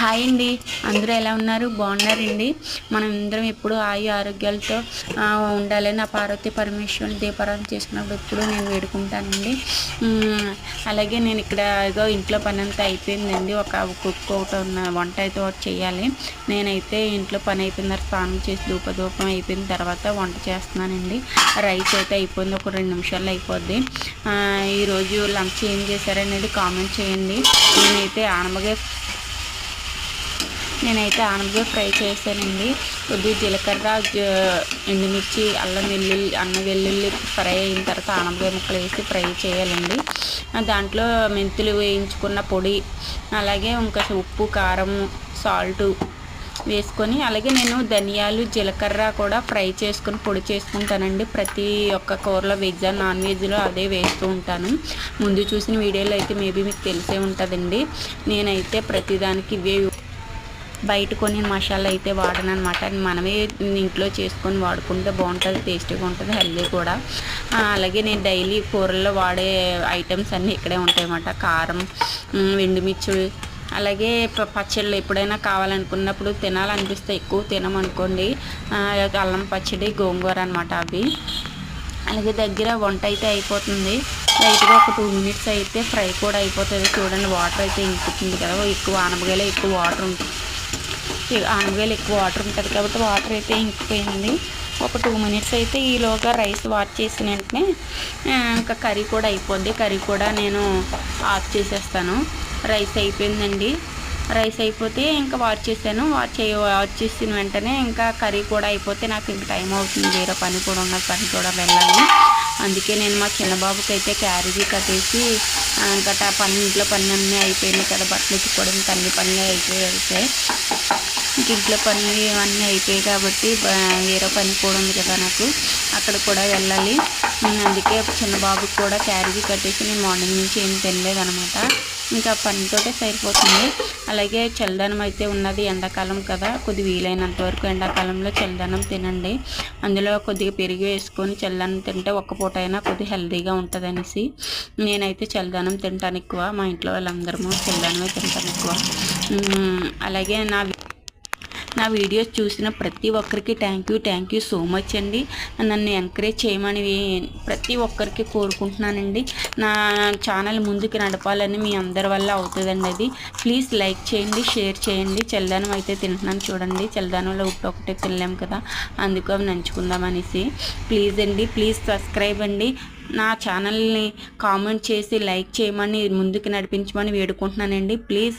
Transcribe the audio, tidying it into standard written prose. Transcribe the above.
Hi అండి, అందరూ ఎలా ఉన్నారు? బాగున్నారండి. మనం అందరం ఎప్పుడు ఆరోగ్యాలతో ఉండాలని ఆ పార్వతీ పరమేశ్వరుని దీపారాధన చేసుకున్నప్పుడు ఎప్పుడు నేను వేడుకుంటానండి. అలాగే నేను ఇక్కడ ఏదో ఇంట్లో పని అంతా అయిపోయిందండి. ఒక కుక్ ఒకటి ఉన్న వంట అయితే ఒకటి చేయాలి. నేనైతే ఇంట్లో పని అయిపోయిన తర్వాత స్నానం చేసి ధూపం అయిపోయిన తర్వాత వంట చేస్తున్నానండి. రైస్ అయితే అయిపోయింది, ఒక 2 నిమిషాల్లో అయిపోద్ది. ఈరోజు లంచ్ ఏం చేశారనేది కామెంట్ చేయండి. నేనైతే ఆనపకాయ ఫ్రై చేశానండి. కొద్దిగా జీలకర్ర, ఎండుమిర్చి, అల్లం వెల్లుల్లి ఫ్రై అయిన తర్వాత ఆనపకాయ ముక్కలు వేసి ఫ్రై చేయాలండి. దాంట్లో మెంతులు వేయించుకున్న పొడి, అలాగే ఇంకా ఉప్పు, కారం, సాల్టు వేసుకొని, అలాగే నేను ధనియాలు, జీలకర్ర కూడా ఫ్రై చేసుకొని పొడి చేసుకుంటానండి. ప్రతి ఒక్క కూరలో వెజ్ అండ్ నాన్ వెజ్లో అదే వేస్తూ ఉంటాను. ముందు చూసిన వీడియోలో అయితే మేబీ మీకు తెలిసే ఉంటుందండి. నేనైతే ప్రతిదానికి ఇవే బయట కొన్ని మసాలా అయితే వాడను అనమాట. మనమే ఇంట్లో చేసుకొని వాడుకుంటే బాగుంటుంది, టేస్టీగా ఉంటుంది, హెల్దీ కూడా. అలాగే నేను డైలీ కూరల్లో వాడే ఐటమ్స్ అన్నీ ఇక్కడే ఉంటాయి అన్నమాట. కారం, ఎండుమిర్చి, అలాగే పచ్చళ్ళు ఎప్పుడైనా కావాలనుకున్నప్పుడు తినాలనిపిస్తే ఎక్కువ తినమనుకోండి, అల్లం పచ్చడి, గోంగూర అనమాట అవి. అలాగే దగ్గర వంట అయితే అయిపోతుంది. లైట్గా ఒక 2 మినిట్స్ అయితే ఫ్రై కూడా అయిపోతుంది. చూడండి, వాటర్ అయితే ఇంకుతుంది కదా. ఎక్కువ ఆనపకాయలో ఎక్కువ వాటర్ ఉంటుంది కాబట్టి వాటర్ అయితే ఇంకిపోయింది. ఒక 2 మినిట్స్ అయితే ఈలోగా రైస్ వాష్ చేసిన వెంటనే ఇంకా కర్రీ కూడా అయిపోద్ది. కర్రీ కూడా నేను ఆఫ్ చేసేస్తాను. రైస్ అయిపోయిందండి. రైస్ అయిపోతే ఇంకా వాష్ చేశాను. వాష్ చేసిన వెంటనే ఇంకా కర్రీ కూడా అయిపోతే నాకు ఇంక టైం అవుతుంది. వేరే పని కూడా ఉన్న పని కూడా వెళ్ళాలి. అందుకే నేను మా చిన్నబాబుకి అయితే క్యారేజీ కట్టేసి ఇంకా ఇంట్లో పని అన్నీ అయిపోయినాయి కదా. బట్టలు ఉతుక్కోవడం, అన్ని పనులు అయిపోయాయి. ఇంట్లో పనులు ఇవన్నీ అయిపోయాయి కాబట్టి వేరే పని కూడా ఉంది కదా నాకు, అక్కడ కూడా వెళ్ళాలి. అందుకే చిన్న బాబుకి కూడా క్యారేజీ కట్టేసి నేను మార్నింగ్ నుంచి ఏం తినలేదనమాట. ఇంకా పనితోటే సరిపోతుంది. అలాగే చల్లదనం అయితే ఉన్నది, ఎండాకాలం కదా. కొద్ది వీలైనంత వరకు ఎండాకాలంలో చల్లదనం తినండి. అందులో కొద్దిగా పెరుగు వేసుకొని చల్లదనం తింటే ఒక్క పూట అయినా కొద్దిగా హెల్తీగా ఉంటుంది అనేసి నేనైతే చల్లదనం తింటాను ఎక్కువ. మా ఇంట్లో వాళ్ళందరము చల్లదనమే తింటాను ఎక్కువ. అలాగే నా వీడియోస్ చూసిన ప్రతి ఒక్కరికి థ్యాంక్ యూ సో మచ్ అండి. నన్ను ఎంకరేజ్ చేయమని ప్రతి ఒక్కరికి కోరుకుంటున్నానండి. నా ఛానల్ ముందుకు నడపాలని మీ అందరి వల్ల అవుతుందండి. అది ప్లీజ్ లైక్ చేయండి, షేర్ చేయండి. చల్లదనం అయితే తింటున్నాను చూడండి. చల్లదనంలో ఉప్పు ఒకటే తినలేము కదా, అందుకు అవి నంచుకుందాం అనేసి. ప్లీజ్ అండి, ప్లీజ్ సబ్స్క్రైబ్ అండి. నా ఛానల్ని కామెంట్ చేసి లైక్ చేయమని ముందుకు నడిపించమని వేడుకుంటున్నానండి. ప్లీజ్